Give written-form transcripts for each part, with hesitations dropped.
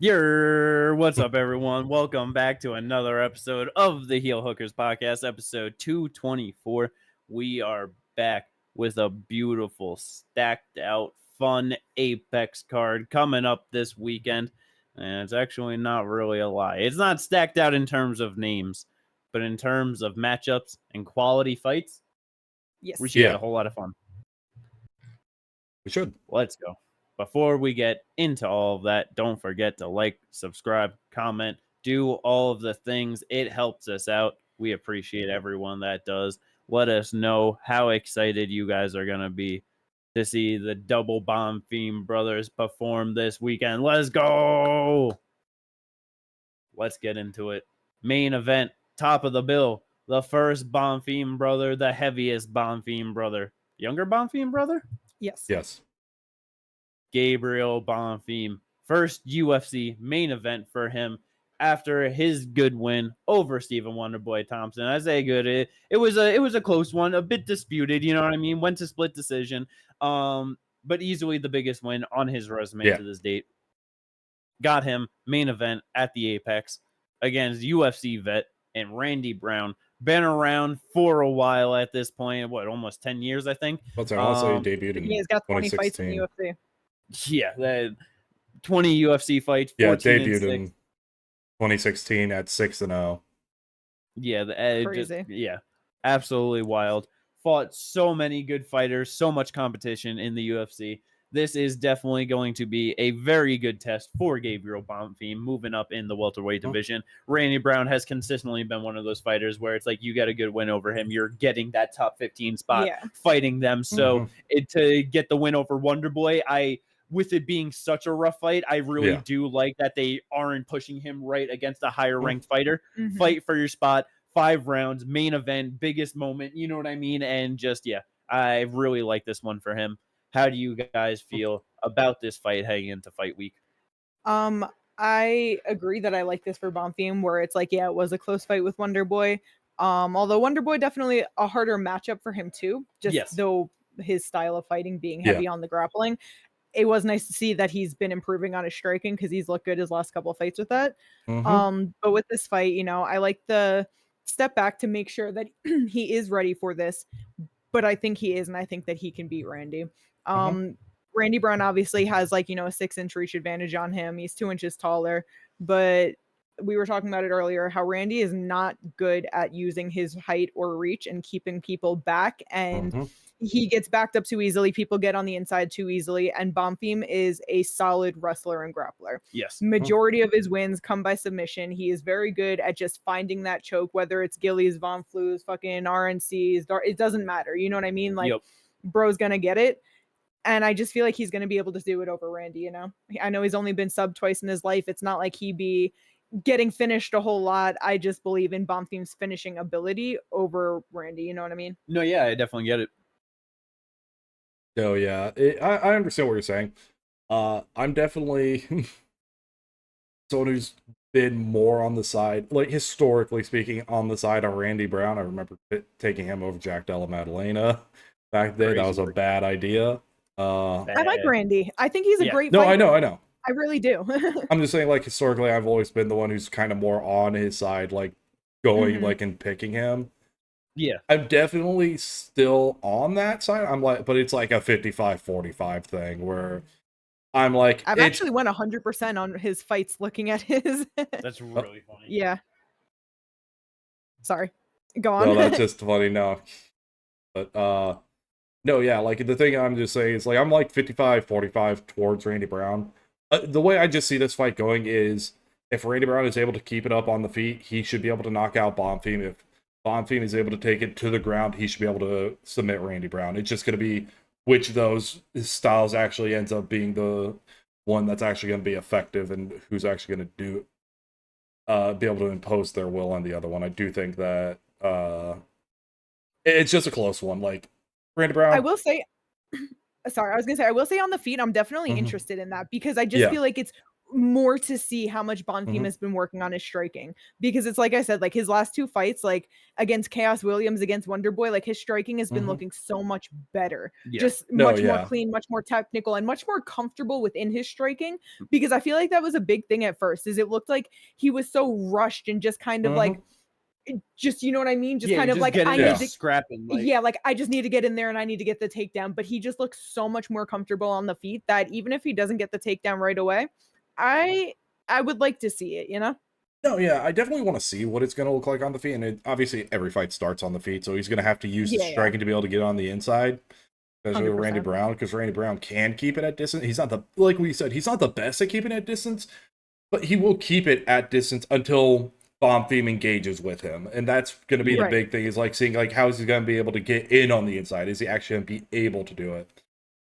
What's up, everyone? Welcome back to another episode of the Heel Hookers Podcast, episode 224. We are back with a beautiful, stacked out, fun Apex card coming up this weekend. And it's actually not really a lie. It's not stacked out in terms of names, but in terms of matchups and quality fights, Yes. we should get a whole lot of fun. We should. Let's go. Before we get into all of that, don't forget to like, subscribe, comment, do all of the things. It helps us out. We appreciate everyone that does. Let us know how excited you guys are going to be to see the double Bonfim brothers perform this weekend. Let's go. Let's get into it. Main event, top of the bill. The first Bonfim brother, the heaviest Bonfim brother. Younger Bonfim brother? Yes. Gabriel Bonfim, first UFC main event for him after his good win over Stephen Wonderboy Thompson. I say good. It was a close one, a bit disputed. You know what I mean? Went to split decision, but easily the biggest win on his resume to this date. Got him main event at the Apex against UFC vet and Randy Brown. Been around for a while at this point. What, almost 10 years, I think. What's I want to say debuted in He's got 20 fights in the UFC. Yeah, 20 UFC fights. Yeah, debuted in 2016 at 6-0. Yeah, crazy. Absolutely wild. Fought so many good fighters, so much competition in the UFC. This is definitely going to be a very good test for Gabriel Bonfim moving up in the welterweight division. Randy Brown has consistently been one of those fighters where it's like you got a good win over him, you're getting that top 15 spot fighting them. So to get the win over Wonderboy, with it being such a rough fight, I really do like that they aren't pushing him right against a higher ranked fighter. Fight for your spot, 5 rounds, main event, biggest moment, you know what I mean? And just, I really like this one for him. How do you guys feel about this fight heading into fight week? I agree that I like this for Bonfim, where it's like, it was a close fight with Wonderboy. Although Wonderboy definitely a harder matchup for him too, though his style of fighting being heavy on the grappling. It was nice to see that he's been improving on his striking because he's looked good his last couple of fights with that. But with this fight, I like the step back to make sure that he is ready for this. But I think he is, and I think that he can beat Randy. Randy Brown obviously has a 6-inch reach advantage on him. He's 2 inches taller, but we were talking about it earlier, how Randy is not good at using his height or reach and keeping people back. And he gets backed up too easily. People get on the inside too easily. And Bonfim is a solid wrestler and grappler. Yes. Majority of his wins come by submission. He is very good at just finding that choke, whether it's Gillies, Von Flus, fucking RNCs. It doesn't matter. You know what I mean? Bro's going to get it. And I just feel like he's going to be able to do it over Randy, I know he's only been subbed twice in his life. It's not like he be getting finished a whole lot. I just believe in Bonfim's finishing ability over Randy. You know what I mean? No, I definitely get it. Oh, yeah. I understand what you're saying. I'm definitely someone who's been more on the side, historically speaking, on the side of Randy Brown. I remember taking him over Jack Della Maddalena back then. That was a bad idea. I like Randy. I think he's a great fighter. No, I know. I really do. I'm just saying, historically, I've always been the one who's kind of more on his side, going, and picking him. Yeah. I'm definitely still on that side. But it's like a 55-45 thing where I'm like... I've actually went 100% on his fights looking at his... That's really funny. Yeah. Sorry. Go on. No, that's just funny, no. But, no, the thing I'm just saying is, I'm 55-45 towards Randy Brown. The way I just see this fight going is, if Randy Brown is able to keep it up on the feet, he should be able to knock out Bonfim. If Bonfim is able to take it to the ground, he should be able to submit Randy Brown. It's just going to be which of those styles actually ends up being the one that's actually going to be effective and who's actually going to be able to impose their will on the other one. I do think that it's just a close one. Randy Brown. I will say, I will say on the feet, I'm definitely interested in that because I just feel like it's more to see how much Bonfim has been working on his striking, because it's like I said, like his last 2 fights, like against Chaos Williams, against Wonderboy, like his striking has been looking so much better, just much more clean, much more technical, and much more comfortable within his striking, because I feel like that was a big thing at first, is it looked like he was so rushed and just kind of like, just, you know what I mean? Just kind of like, I need to scrapping. Like, like I just need to get in there and I need to get the takedown. But he just looks so much more comfortable on the feet that even if he doesn't get the takedown right away, I would like to see it, you know? No, yeah, I definitely want to see what it's going to look like on the feet. And obviously, every fight starts on the feet, so he's going to have to use the striking to be able to get on the inside. Especially with Randy Brown, because Randy Brown can keep it at distance. He's not like we said, he's not the best at keeping it at distance, but he will keep it at distance until Bonfim engages with him, and that's going to be the big thing, is like seeing like how is he going to be able to get in on the inside, is he actually going to be able to do it,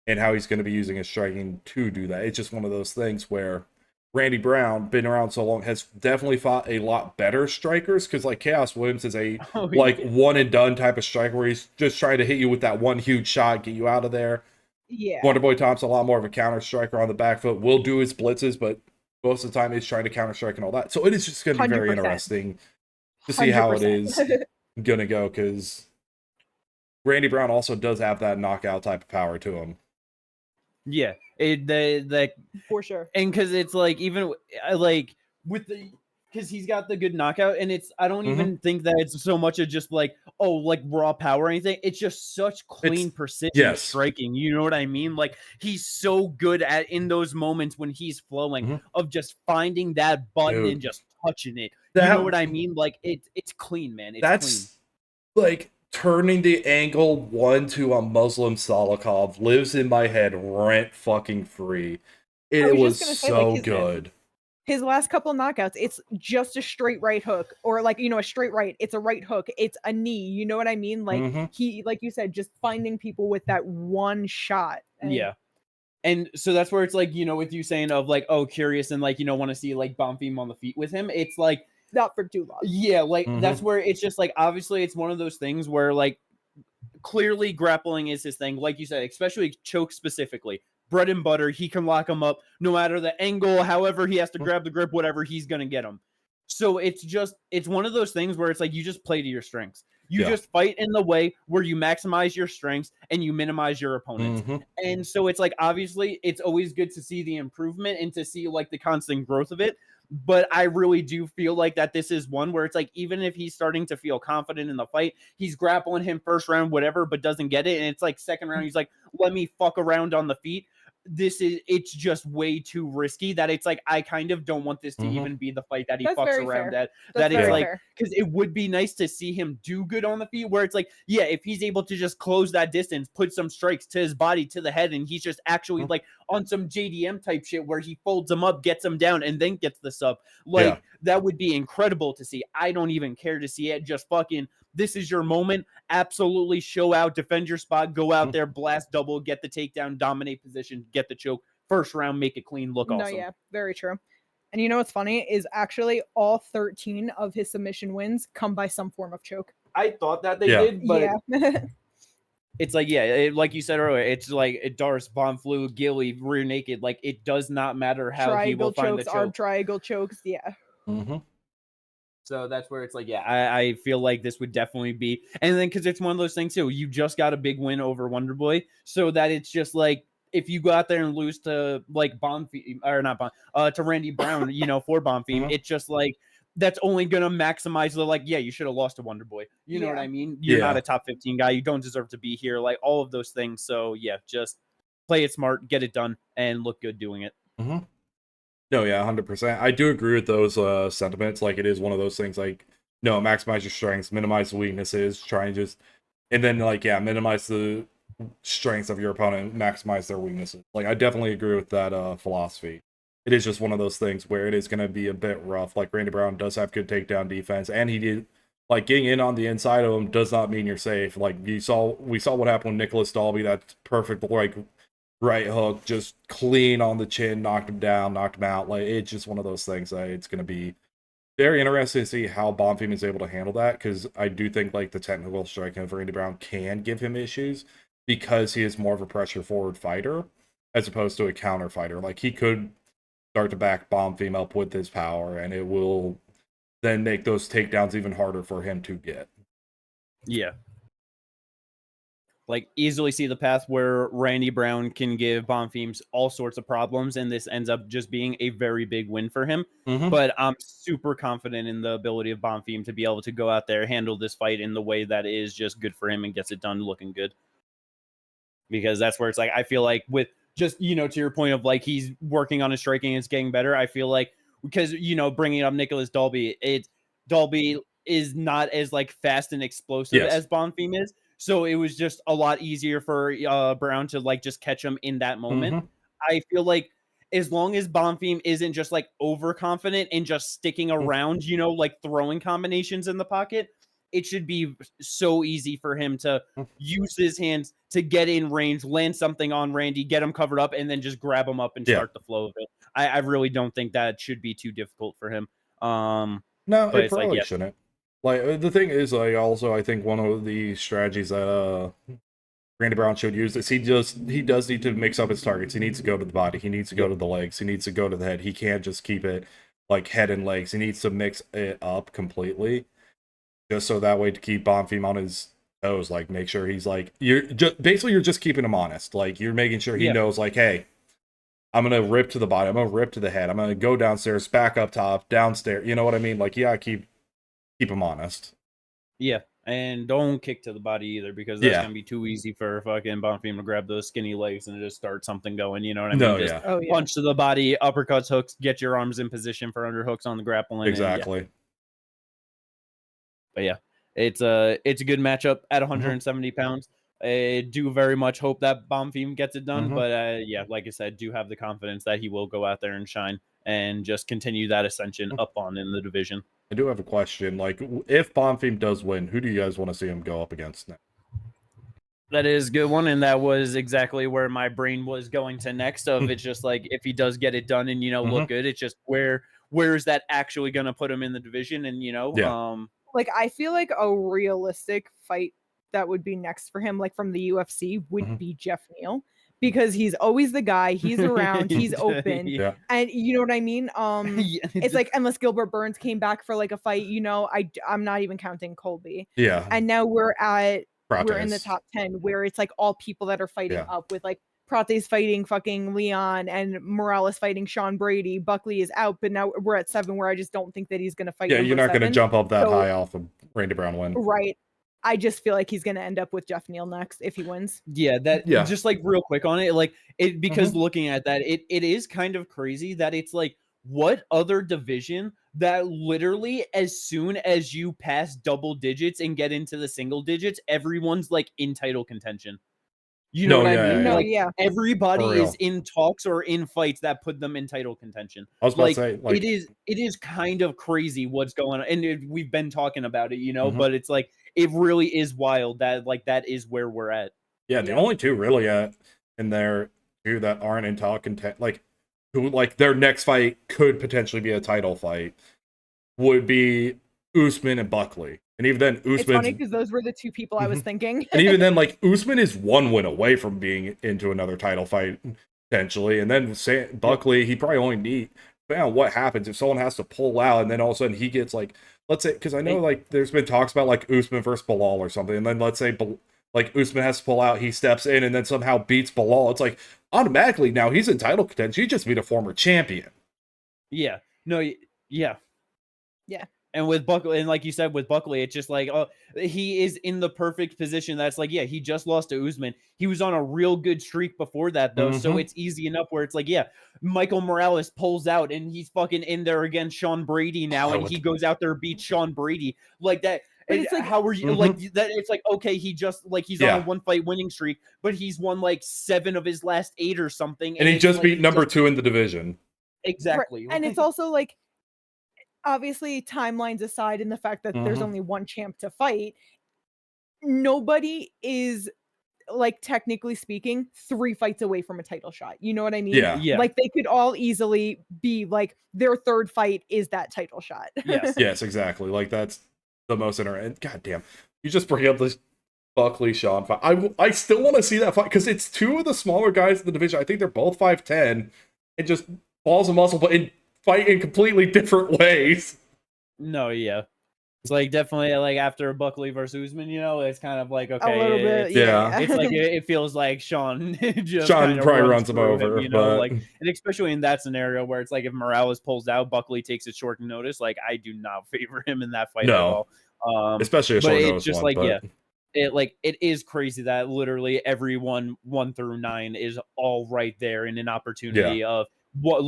and how he's going to be using his striking to do that. It's just one of those things where Randy Brown, been around so long, has definitely fought a lot better strikers, because like Chaos Williams is a one and done type of striker where he's just trying to hit you with that one huge shot, get you out of there. Wonderboy Tom's a lot more of a counter striker on the back foot, will do his blitzes, but most of the time he's trying to counter strike and all that. So it is just going to be very interesting to see how it is going to go, because Randy Brown also does have that knockout type of power to him. Yeah, for sure. And because it's like, even like with the, because he's got the good knockout, and it's, I don't even think that it's so much of just like, oh, like raw power or anything. It's just such clean precision striking. You know what I mean? Like he's so good at, in those moments when he's flowing, of just finding that button and just touching it. You know what I mean? Like it's clean, man. It's clean. Like turning the angle 1 to a Muslim Salikhov lives in my head rent fucking free. It was so good. His last couple knockouts, it's just a straight right hook, or like, you know, a straight right, it's a right hook, it's a knee, you know what I mean? Like he, like you said, just finding people with that one shot. And so that's where it's like, you know, with you saying of like, oh, curious, and like, you know, want to see like Bonfim on the feet with him, it's like not for too long. Yeah, like that's where it's just like, obviously it's one of those things where like clearly grappling is his thing, like you said, especially choke specifically. Bread and butter, he can lock him up no matter the angle, however he has to grab the grip, whatever, he's gonna get him. So it's one of those things where it's like you just play to your strengths. You just fight in the way where you maximize your strengths and you minimize your opponents. And so it's like, obviously it's always good to see the improvement and to see like the constant growth of it. But I really do feel like that this is one where it's like, even if he's starting to feel confident in the fight, he's grappling him first round, whatever, but doesn't get it. And it's like second round, he's like, let me fuck around on the feet. It's just way too risky that it's like, I kind of don't want this to even be the fight that he fucks around at. That it's like, because it would be nice to see him do good on the feet, where it's like, yeah, if he's able to just close that distance, put some strikes to his body, to the head, and he's just actually like on some JDM type shit where he folds him up, gets him down, and then gets the sub. Like that would be incredible to see. I don't even care to see it. Just fucking, this is your moment. Absolutely show out, defend your spot, go out there, blast double, get the takedown, dominate position, get the choke. First round, make it clean, look awesome. No, yeah, very true. And you know what's funny is actually all 13 of his submission wins come by some form of choke. I thought that they did, but it's like, like you said earlier, it's like Doris, Von Flu, Gilly, rear naked. Like it does not matter how triangle he will chokes, find the choke. Arm triangle chokes, So that's where it's like, I feel like this would definitely be, and then because it's one of those things too, you just got a big win over Wonderboy, so that it's just like, if you go out there and lose to like Bonfim, or not to Randy Brown, you know, for Bonfim, it's just like, that's only gonna maximize the like, you should have lost to Wonderboy. You know what I mean? You're not a top 15 guy. You don't deserve to be here. Like all of those things. So just play it smart, get it done, and look good doing it. No, 100%. I do agree with those sentiments. Like, it is one of those things, like, no, maximize your strengths, minimize the weaknesses, try and just, and then, like, minimize the strengths of your opponent, maximize their weaknesses. Like, I definitely agree with that philosophy. It is just one of those things where it is going to be a bit rough. Like, Randy Brown does have good takedown defense, and he did, like, getting in on the inside of him does not mean you're safe. Like, we saw what happened with Nicholas Dalby, that perfect, like, right hook, just clean on the chin, knocked him down, knocked him out. Like, it's just one of those things that it's going to be very interesting to see how Bonfim is able to handle that, because I do think, like, the technical striking of Randy Brown can give him issues, because he is more of a pressure forward fighter as opposed to a counter fighter. Like, he could start to back Bonfim up with his power, and it will then make those takedowns even harder for him to get. Yeah. Like, easily see the path where Randy Brown can give Bonfim all sorts of problems, and this ends up just being a very big win for him. But I'm super confident in the ability of Bonfim to be able to go out there, handle this fight in the way that is just good for him and gets it done looking good. Because that's where it's like, I feel like with just, to your point of like, he's working on his striking, it's getting better. I feel like, because, bringing up Nicholas Dalby, Dalby is not as like fast and explosive as Bonfim is. So it was just a lot easier for Brown to like just catch him in that moment. I feel like as long as Bonfim isn't just like overconfident and just sticking around, like throwing combinations in the pocket, it should be so easy for him to use his hands to get in range, land something on Randy, get him covered up, and then just grab him up and start the flow of it. I really don't think that should be too difficult for him. No, it probably shouldn't. Like, the thing is, like, also, I think one of the strategies that Randy Brown should use is he does need to mix up his targets. He needs to go to the body. He needs to go to the legs. He needs to go to the head. He can't just keep it, like, head and legs. He needs to mix it up completely, just so that way to keep Bonfim on his toes. Like, make sure he's, like, you're just keeping him honest. Like, you're making sure he knows, like, hey, I'm going to rip to the body. I'm going to rip to the head. I'm going to go downstairs, back up top, downstairs. You know what I mean? Like, yeah, keep him honest. Yeah, and don't kick to the body either, because that's gonna be too easy for fucking Bonfim to grab those skinny legs and just start something going. You know what I mean? Just punch to the body, uppercuts, hooks, get your arms in position for underhooks on the grappling. Exactly. But yeah, it's a good matchup at 170 pounds. I do very much hope that Bonfim gets it done, but like I said, do have the confidence that he will go out there and shine and just continue that ascension up on in the division. I do have a question. Like, if Bonfim does win, who do you guys want to see him go up against next? That is a good one, and that was exactly where my brain was going to next. Of it's just like, if he does get it done and look good, it's just where is that actually going to put him in the division? And like, I feel like a realistic fight that would be next for him, like from the UFC, would be Jeff Neal. Because he's always the guy, he's around, he's open, and you know what I mean. It's like, unless Gilbert Burns came back for like a fight, I'm not even counting Colby. Yeah, and now we're in the top 10, where it's like all people that are fighting up, with like Prate's fighting fucking Leon and Morales fighting Sean Brady. Buckley is out, but now we're at 7, where I just don't think that he's gonna fight. Yeah, you're not gonna jump up that high off of Randy Brown win, right? I just feel like he's going to end up with Jeff Neal next if he wins. Yeah, just like real quick on it, like it, because looking at that, it is kind of crazy that it's like, what other division that literally as soon as you pass double digits and get into the single digits, everyone's like in title contention. You know what I mean? No, like, everybody is in talks or in fights that put them in title contention. I was about to say, like, it is kind of crazy what's going on, and we've been talking about it, but it's like, it really is wild that like that is where we're at. Yeah, the only two really in there two that aren't in title content, like who like their next fight could potentially be a title fight, would be Usman and Buckley. And even then, Usman. It's funny because those were the two people I was thinking. And even then, like, Usman is 1 win away from being into another title fight, potentially. And then Buckley, he probably only need, depending on what happens, if someone has to pull out and then all of a sudden he gets, like, let's say, because I know, like, there's been talks about, like, Usman versus Bilal or something. And then let's say, like, Usman has to pull out, he steps in and then somehow beats Bilal. It's like, automatically now he's in title contention. He just beat a former champion. Yeah. No, yeah. Yeah. And with Buckley, and like you said, with Buckley, it's just like, oh, he is in the perfect position. That's like, yeah, he just lost to Usman. He was on a real good streak before that, though. So it's easy enough where it's like, yeah, Michael Morales pulls out and he's fucking in there against Sean Brady now. And he goes out there, beats Sean Brady like that. And it's like, how are you like that? It's like, okay, he just like, he's on a 1 fight winning streak, but he's won like 7 of his last 8 or something. And he just beat number 2 in the division. Exactly. And it's also like, obviously, timelines aside, and the fact that there's only one champ to fight, nobody is, like, technically speaking, 3 fights away from a title shot. You know what I mean? Yeah. Like, they could all easily be like, their 3rd fight is that title shot. Yes, exactly. Like, that's the most interesting. God damn, you just bring up this Buckley Sean fight. I still want to see that fight because it's 2 of the smaller guys in the division. I think they're both 5'10", and just balls and muscle, but fight in completely different ways. No, yeah. It's like definitely like after Buckley versus Usman, it's kind of like okay, a little bit, yeah. It's like it feels like Sean just Sean probably runs him over, him, but like, and especially in that scenario where it's like if Morales pulls out, Buckley takes it short notice. Like I do not favor him in that fight at all. Especially a short notice just one, like but... it is crazy that literally everyone 1 through 9 is all right there in an opportunity of what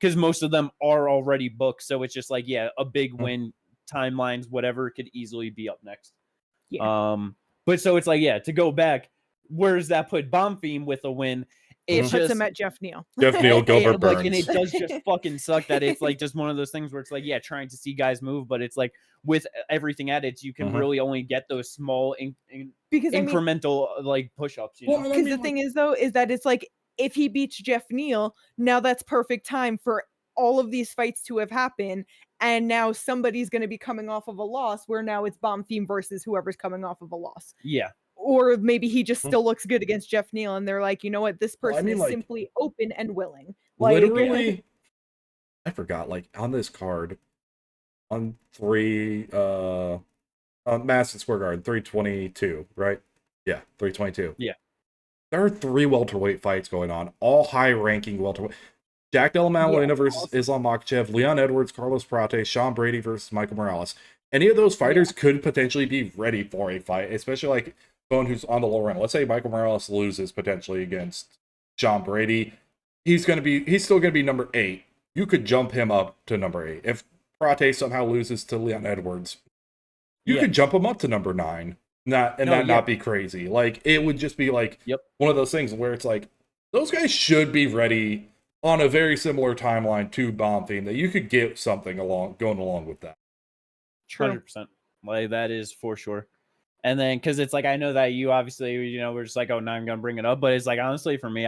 because most of them are already booked, so it's just like a big win. Timelines, whatever, could easily be up next. But so it's like to go back, where does that put Bonfim with a win? It puts him at Jeff Neal. Jeff Neal, Gilbert Burns. And it does just fucking suck that it's like just one of those things where it's like trying to see guys move, but it's like with everything added, you can really only get those small incremental like push-ups. Because the thing is though, is that it's like if he beats Jeff Neal, now that's perfect time for all of these fights to have happened, and now somebody's going to be coming off of a loss where now it's Bonfim versus whoever's coming off of a loss. Yeah. Or maybe he just still looks good against Jeff Neal and they're like, you know what, this person is like, simply open and willing. Like, literally, I forgot, like on this card, on on Madison Square Garden, 322, right? Yeah, 322. Yeah. There are 3 welterweight fights going on, all high-ranking welterweight. Jack Della Maddalena versus Islam Makhachev, Leon Edwards, Carlos Prates, Sean Brady versus Michael Morales. Any of those fighters could potentially be ready for a fight, especially like someone who's on the lower end. Let's say Michael Morales loses potentially against Sean Brady. He's still gonna be number 8. You could jump him up to number 8. If Prates somehow loses to Leon Edwards, you could jump him up to number 9. Not be crazy. Like it would just be like one of those things where it's like those guys should be ready on a very similar timeline to Bonfim, that you could get something going along with that. 100%. Like that is for sure. And then because it's like I know that you obviously we're just like, oh, now I'm gonna bring it up, but it's like honestly for me,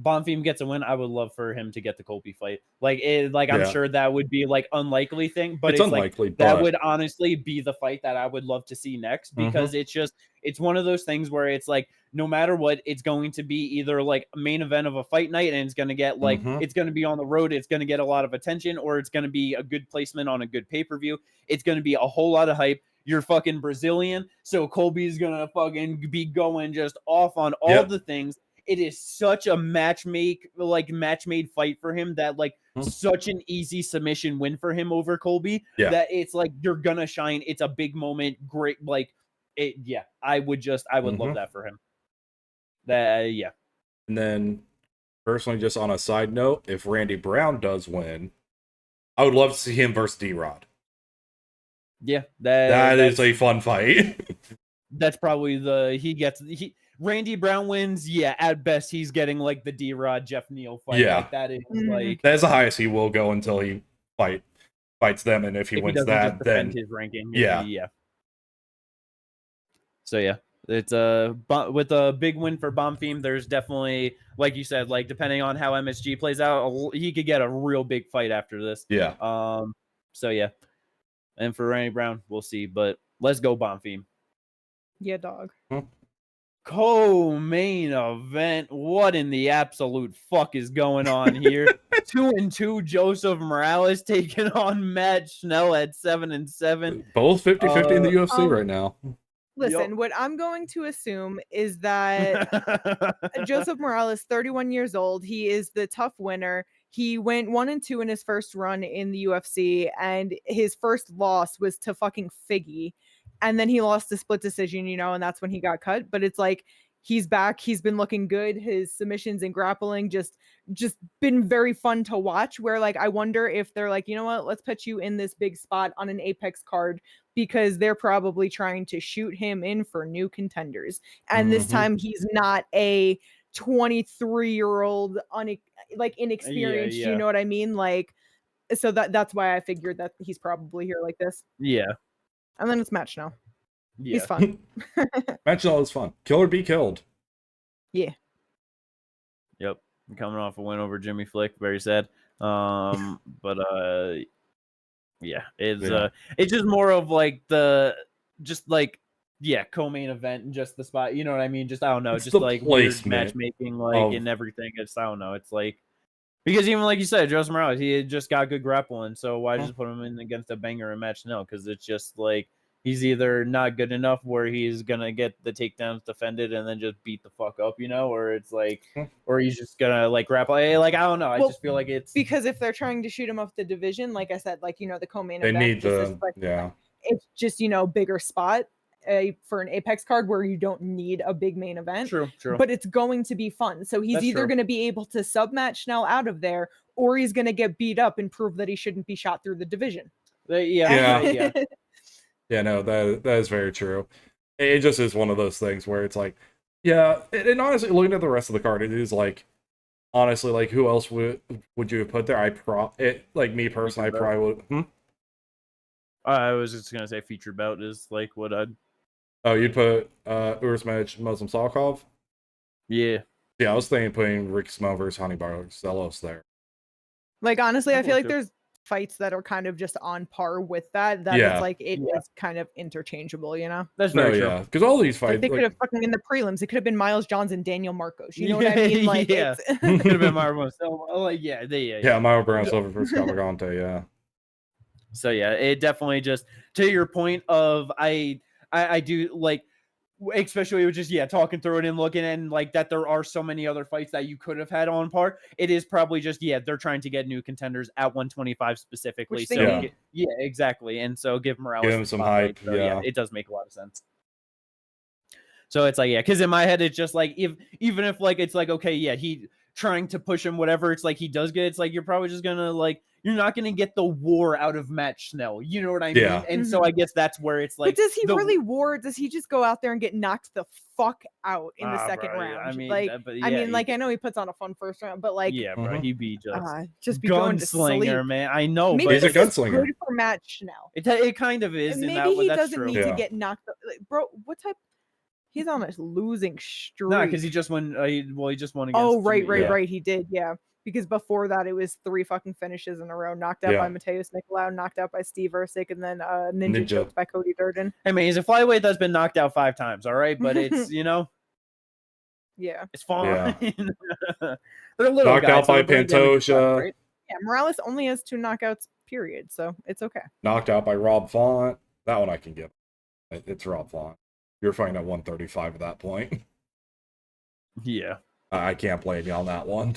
Bonfim gets a win, I would love for him to get the Colby fight. I'm sure that would be like unlikely thing, but it's unlikely. Like, that would honestly be the fight that I would love to see next, because it's one of those things where it's like no matter what, it's going to be either like a main event of a fight night and it's going to get like it's going to be on the road, it's going to get a lot of attention, or it's going to be a good placement on a good pay-per-view. It's going to be a whole lot of hype. You're fucking Brazilian, so Colby's going to fucking be going just off on all the things. It is such a match-made fight for him that such an easy submission win for him over Colby that it's like you're gonna shine. It's a big moment. Great, I would love that for him. And then personally, just on a side note, if Randy Brown does win, I would love to see him versus D-Rod. Yeah, that is a fun fight. That's probably Randy Brown wins. Yeah, at best he's getting like the D-Rod Jeff Neal fight. Yeah, like, that is like that's the highest he will go until he fights them, and if he wins that, then his ranking. Yeah. So yeah, it's with a big win for Bonfim. There's definitely, like you said, like depending on how MSG plays out, he could get a real big fight after this. Yeah. So yeah, and for Randy Brown, we'll see. But let's go Bonfim. Yeah, dog. Co-main event. What in the absolute fuck is going on here? 2-2 Joseph Morales taking on Matt Schell at 7-7. Both 50-50 in the UFC right now. Listen, what I'm going to assume is that Joseph Morales, 31 years old, he is the tough winner. He went 1-2 in his first run in the UFC, and his first loss was to fucking Figgy. And then he lost the split decision, and that's when he got cut. But it's like he's back. He's been looking good. His submissions and grappling just been very fun to watch, where like I wonder if they're like, you know what, let's put you in this big spot on an Apex card, because they're probably trying to shoot him in for new contenders. And this time he's not a 23-year-old inexperienced, you know what I mean? Like, so that's why I figured that he's probably here like this. Yeah. And then it's Matt Schell. Yeah. He's fun. Matt Schell is fun. Kill or be killed. Yeah. Yep. Coming off a win over Jimmy Flick. Very sad. Yeah. It's just more of like co-main event and just the spot. You know what I mean? Just, I don't know. It's just like weird matchmaking, and everything. It's, I don't know. It's like, Because even like you said, Joseph Morales, he had just got good grappling, so why just put him in against a banger and match? No, because it's just like he's either not good enough where he's gonna get the takedowns defended and then just beat the fuck up, or it's like, or he's just gonna like grapple. Like I don't know. I just feel like it's because if they're trying to shoot him up the division, like I said, like the co-main event, need it's just bigger spot. For an Apex card where you don't need a big main event. True. But it's going to be fun. So he's either going to be able to sub-match Schnell out of there, or he's going to get beat up and prove that he shouldn't be shot through the division. Yeah, no, that is very true. It just is one of those things where it's like, yeah, and honestly, looking at the rest of the card, it is like, honestly, like, who else would you have put there? Like, me personally, I probably would. I was just gonna say featured bout is like what I'd. Oh, you'd put Uros Muslim Salikhov? Yeah. Yeah, I was thinking putting Ricky Simon versus Honey Barcelos there. Like, honestly, I feel like there's fights that are kind of just on par with that. It's like it is kind of interchangeable, That's very true. Yeah, because all these fights, they could have fucking in the prelims. It could have been Miles Johns and Daniel Marcos. You know what I mean? Like, it could have been Mario Silva. Like, Mario Brown Silva versus Cavalcante. Yeah. So yeah, it definitely just to your point of I do like, especially with just talking through it and looking and like that there are so many other fights that you could have had on par. It is probably just they're trying to get new contenders at 125 specifically. So exactly, and so give him some hype. So, it does make a lot of sense. So it's like because in my head it's just like even if like it's like okay he trying to push him whatever it's like he does get it's like you're probably just gonna like. You're not going to get the war out of Matt Schnell. You know what I mean? And so I guess that's where it's like. But does he really war? Does he just go out there and get knocked the fuck out in the second round? I mean, I know he puts on a fun first round, but like, bro, he'd be just be going to sleep. Man. I know, maybe but he's a gunslinger. Good for Matt Schnell. It kind of is. Maybe he doesn't need to get knocked. Bro, what type? He's on a losing streak. No, because he just won. He just won against. Oh, right. He did, Because before that, it was 3 fucking finishes in a row. Knocked out by Mateus Nicolau, knocked out by Steve Ersic, and then ninja choked by Cody Durden. I mean, he's a flyweight that's been knocked out 5 times, all right? But it's, it's fine. Yeah. They're little knocked guys, out by Pantoja. Right? Yeah, Morales only has 2 knockouts, period, so it's okay. Knocked out by Rob Font. That one I can give. It's Rob Font. You're fighting at 135 at that point. Yeah. I can't blame you on that one.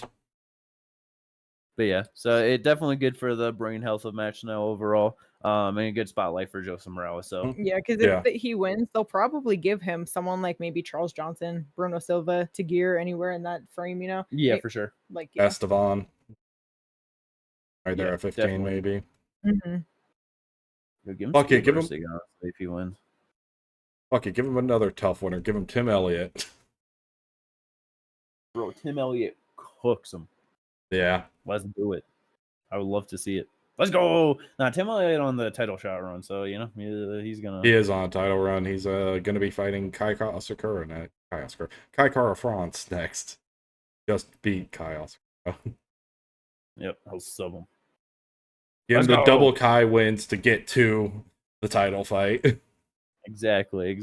But so it definitely good for the brain health of Matt Schnell overall, and a good spotlight for Joseph Morales. So because if he wins, they'll probably give him someone like maybe Charles Johnson, Bruno Silva, Tagir, anywhere in that frame, Yeah, for sure. Like Estevan, right there at 15, definitely. Maybe. Mm-hmm. Give him if he wins. Fuck it, give him another tough winner. Give him Tim Elliott. Bro, Tim Elliott cooks him. Yeah. Let's do it. I would love to see it. Let's go. Now, Tim Elliott on the title shot run, so, he's going to... He is on a title run. He's going to be fighting Kai Kara France next. Just beat Kai Osakura. Yep, I'll sub him. Give him the double Kai wins to get to the title fight. Exactly.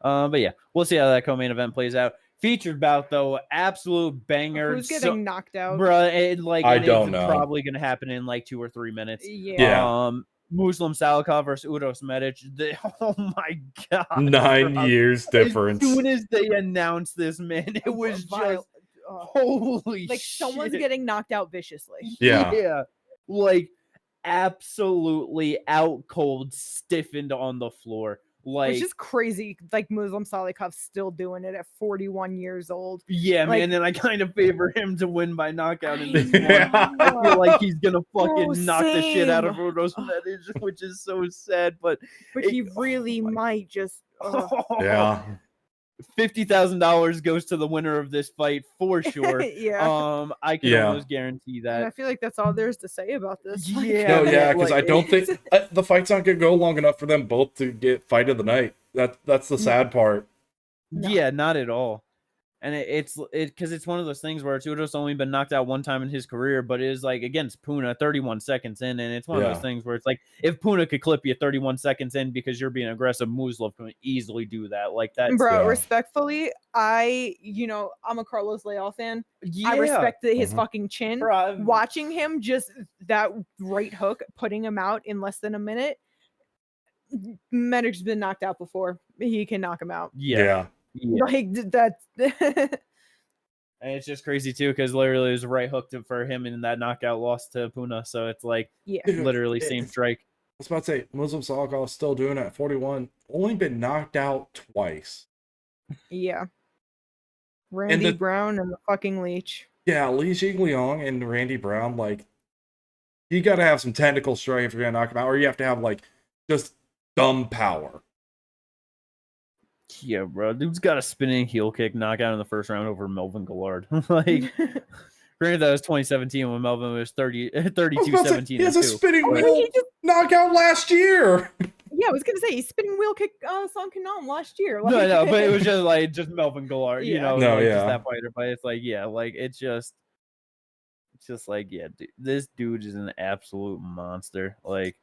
But we'll see how that co-main event plays out. Featured bout though, absolute banger. Who's getting knocked out, bro? I don't know. Probably gonna happen in like 2 or 3 minutes. Yeah. Muslim Salikhov versus Uros Medic. Oh my god! 9 years difference. As soon as they announced this, man, it was just holy. Like someone's getting knocked out viciously. Yeah. Like absolutely out cold, stiffened on the floor. Like, which is crazy. Like Muslim Salikhov still doing it at 41 years old. Yeah, man. And I kind of favor him to win by knockout in this one. I feel like he's gonna fucking knock the shit out of Uros Medic, which is so sad. But he really might just. Yeah. $50,000 goes to the winner of this fight for sure. I can almost guarantee that. And I feel like that's all there is to say about this. Because I don't think the fight's not gonna go long enough for them both to get fight of the night. That's the sad part. Yeah, not at all. And it's because it's one of those things where Uros only been knocked out one time in his career, but it is like against Puna 31 seconds in. And it's one of those things where it's like, if Puna could clip you 31 seconds in because you're being aggressive, Muslov can easily do that. Like that. Bro, respectfully, I'm a Carlos Leal fan. Yeah. I respect his fucking chin. Bro, watching him just that right hook, putting him out in less than a minute. Medic's been knocked out before. He can knock him out. Yeah. Like that. And it's just crazy too, because literally it was right hooked for him in that knockout loss to Puna. So it's like literally same strike. I was about to say, Muslim Salikhov still doing it at 41. Only been knocked out twice. Yeah. Randy Brown and the fucking Leech. Yeah, Li Jingliang and Randy Brown, like, you got to have some technical strength if you're going to knock him out, or you have to have, like, just dumb power. Yeah, bro. Dude's got a spinning heel kick knockout in the first round over Melvin Gillard. Like, granted, that was 2017 when Melvin was 32-17. He has a spinning wheel knockout last year. Yeah, I was going to say, he spinning wheel kick Son Kanon last year. Like... No, but it was just Melvin Gillard, just that fighter. But it's like, it's just like, dude, this dude is an absolute monster. Like,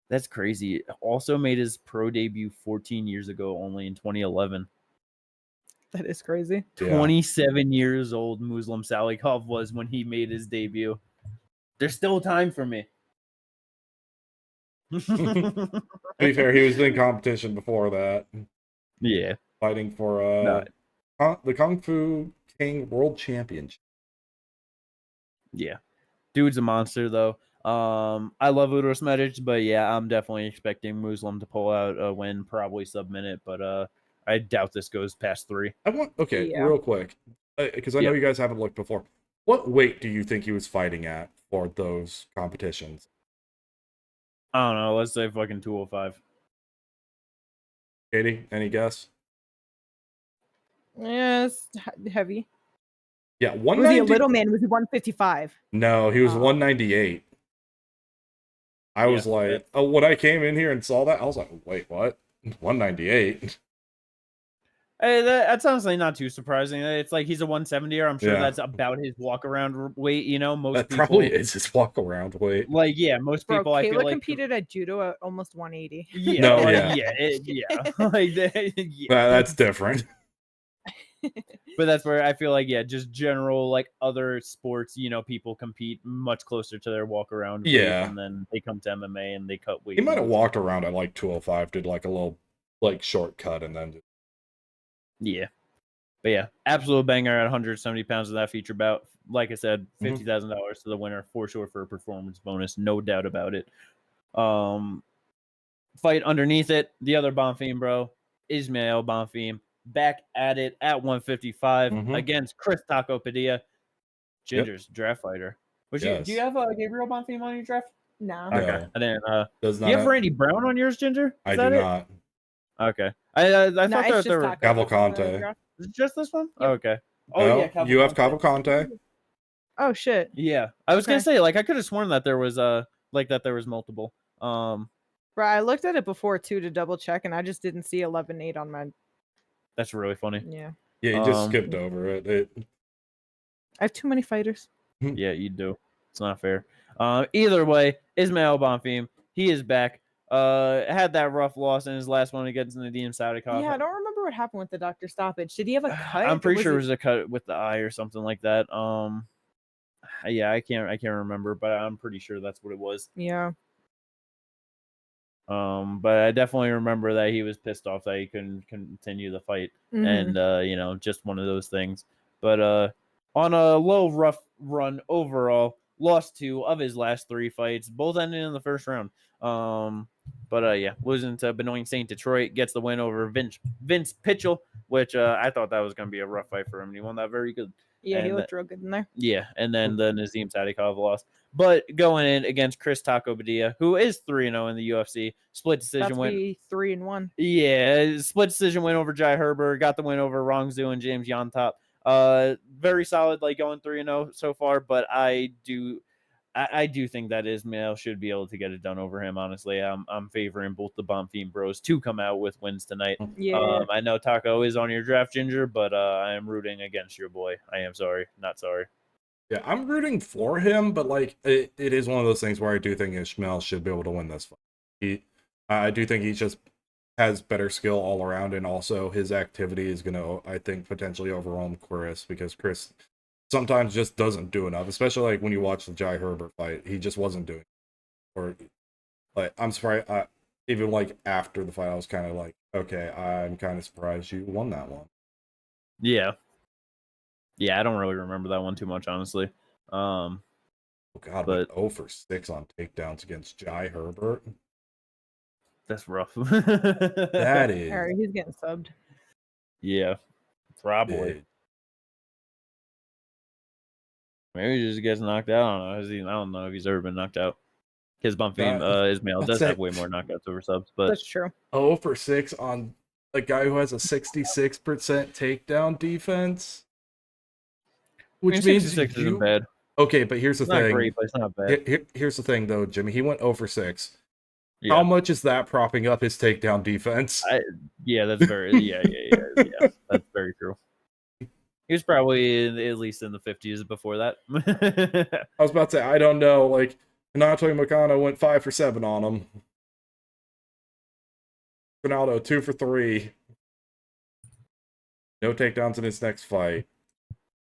that's crazy. Also made his pro debut 14 years ago, only in 2011. That is crazy. 27 years old Muslim Salikhov was when he made his debut. There's still time for me. To be fair, he was in competition before that. Yeah. Fighting for the Kung Fu King World Championship. Yeah. Dude's a monster, though. I love Uros Medic, but I'm definitely expecting Muslim to pull out a win, probably sub-minute, but I doubt this goes past 3. Real quick, because I know you guys haven't looked before. What weight do you think he was fighting at for those competitions? I don't know. Let's say fucking 205. Katie, any guess? Yes, heavy. Yeah, 190. Was he a little man? Was he 155? No, he was 198. I was like, when I came in here and saw that, I was like, wait, what? 198? Hey, that's honestly not too surprising. It's like he's a 170er. I'm sure that's about his walk-around weight. Most people probably is his walk-around weight. Like, most people. I feel like competed at judo at almost 180. That's different. But that's where I feel like, just general, like, other sports, people compete much closer to their walk-around weight, and then they come to MMA and they cut weight. He might have walked around at, like, 205, did, like, a little, like, shortcut, and then... Yeah. But, absolute banger at 170 pounds of that feature bout. Like I said, $50,000 to the winner, for sure, for a performance bonus, no doubt about it. Fight underneath it, the other Bonfim, bro, Ismael Bonfim. Back at it at 155 against Chris Taco Padilla, Ginger's draft fighter. Do you have Gabriel Bonfim on your draft? No. Okay. I didn't. Do you have Randy Brown on yours, Ginger? I do not. Okay. I thought there were Cavalcante. Is it just this one? Yep. Okay. Oh, you have Cavalcante. Oh shit. Yeah, I was gonna say, like, I could have sworn that there was multiple. Bro, I looked at it before too to double check, and I just didn't see 11-8 on my. That's really funny. Yeah. Yeah, you just skipped over it. I have too many fighters. Yeah, you do. It's not fair. Either way, Ismael Bonfim, he is back. Had that rough loss in his last one against Nadim Salikhov. Yeah, I don't remember what happened with the doctor stoppage. Did he have a cut? I'm pretty sure it was a cut with the eye or something like that. Yeah, I can't remember, but I'm pretty sure that's what it was. Yeah. But I definitely remember that he was pissed off that he couldn't continue the fight, and just one of those things. But on a low rough run overall, lost 2 of his last 3 fights, both ended in the first round. Losing to Benoit St. Detroit, gets the win over Vince Pitchell, which I thought that was going to be a rough fight for him, and he won that very good. Yeah, he looked real good in there. Yeah, and then the Nazim Salikhov loss. But going in against Chris Taco Padilla, who is 3-0 in the UFC, split decision win. 3-1. Yeah, split decision win over Jai Herbert, got the win over Rong Zhu and James Yontop. Very solid, like, going 3-0 so far, but I I do think that Ismael should be able to get it done over him. Honestly, I'm favoring both the Bonfim bros to come out with wins tonight. Yeah. I know Taco is on your draft, Ginger, but I am rooting against your boy. I am sorry, not sorry. Yeah, I'm rooting for him, but like it is one of those things where I do think Ismael should be able to win this fight. I do think he just has better skill all around, and also his activity is gonna, I think, potentially overwhelm Chris, because Chris sometimes just doesn't do enough, especially like when you watch the Jai Herbert fight. He just wasn't doing it. Or like, I'm surprised, even like after the fight, I was kind of like, okay, I'm kind of surprised you won that one. Yeah, I don't really remember that one too much, honestly. Oh God, but 0 for 6 on takedowns against Jai Herbert. That's rough. That is. All right, he's getting subbed. Yeah, probably. Maybe he just gets knocked out. I don't know if he's ever been knocked out. His Bonfim, Ismael does have way more knockouts over subs, but that's true. 0 for 6 on a guy who has a 66% takedown defense, which means 66 isn't bad. Okay, but here's the thing. Not great, but it's not bad. Here's the thing, though, Jimmy. He went 0 for 6. Yeah. How much is that propping up his takedown defense? That's very yeah. That's very true. He was probably at least in the 50s before that. I was about to say, I don't know. Like, Renato Makano went 5 for 7 on him. Ronaldo 2 for 3. No takedowns in his next fight.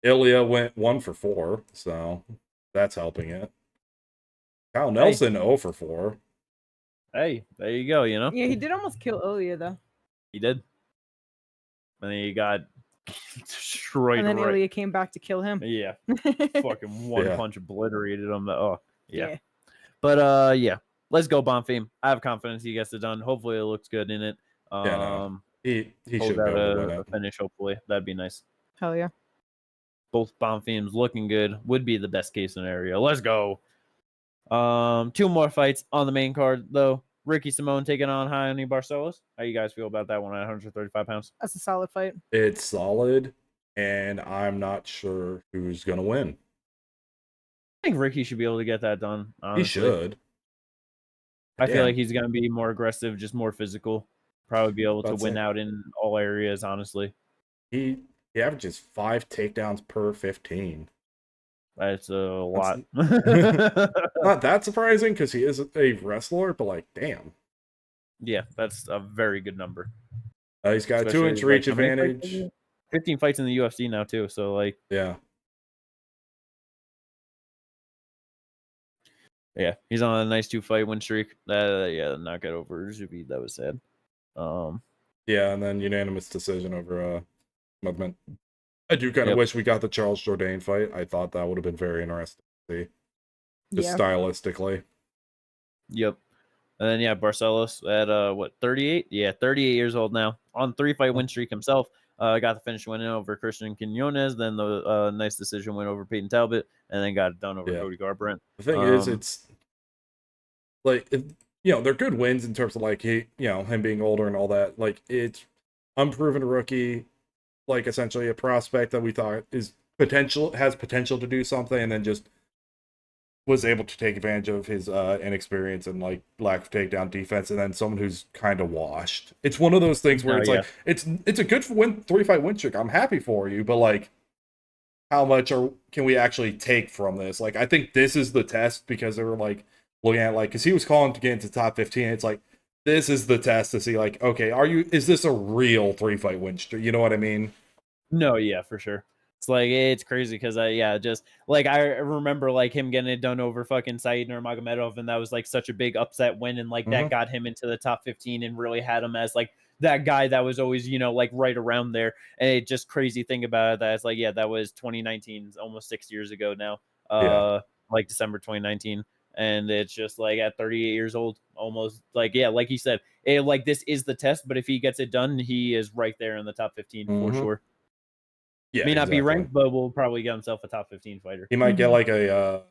Ilya went 1 for 4, so that's helping it. Kyle Nelson 0 for 4. Hey, there you go, you know? Yeah, he did almost kill Ilya, though. He did. And then he got destroyed. And then Ilya came back to kill him. Yeah. Fucking one punch obliterated him. Oh, yeah. But, let's go, Bonfim. I have confidence he gets it done. Hopefully it looks good in it. He should be able to win it. Finish, hopefully. That'd be nice. Hell yeah. Both Bonfims looking good. Would be the best case scenario. Let's go. 2 more fights on the main card, though. Ricky Simone taking on Raoni Barcelos. How you guys feel about that one at 135 pounds? That's a solid fight. It's solid, and I'm not sure who's going to win. I think Ricky should be able to get that done, honestly. He should. I feel like he's going to be more aggressive, just more physical. Probably be able to win out in all areas, honestly. He averages 5 takedowns per 15. That's a lot. Not that surprising because he is a wrestler, but like, damn. Yeah, that's a very good number. He's got a 2-inch reach advantage. 15 fights in the UFC now, too. So, like, yeah, he's on a nice 2-fight win streak. Knockout over Zubi. That was sad. Yeah, and then unanimous decision over Mudman. I do kind of wish we got the Charles Jourdain fight. I thought that would have been very interesting to see. Just stylistically. Yep. And then, Barcelos at, 38? Yeah, 38 years old now. On 3-fight win streak himself. Got the finish winning over Cristian Quinonez. Then the nice decision win over Peyton Talbot. And then got it done over Cody Garbrandt. The thing is, it's like, they're good wins in terms of like, him being older and all that. Like, it's unproven rookie. Like, essentially a prospect that we thought has potential to do something, and then just was able to take advantage of his inexperience and like lack of takedown defense, and then someone who's kind of washed. It's one of those things where like it's a good 3-fight win streak. I'm happy for you, but like, how much can we actually take from this? Like, I think this is the test, because they were like looking at because he was calling to get into top 15. It's like, this is the test to see like, okay, is this a real 3-fight win streak? You know what I mean? No, yeah, for sure. It's like, it's crazy because just like I remember like him getting it done over fucking Said Nurmagomedov, and that was like such a big upset win, and like that got him into the top 15 and really had him as like that guy that was always, like right around there. And it just crazy thing about it, that it's like, that was 2019, almost 6 years ago now. Like December 2019. And it's just like at 38 years old, almost like, like you said, like this is the test, but if he gets it done, he is right there in the top 15 for sure. Yeah, may not be ranked, but will probably get himself a top 15 fighter. He might get like a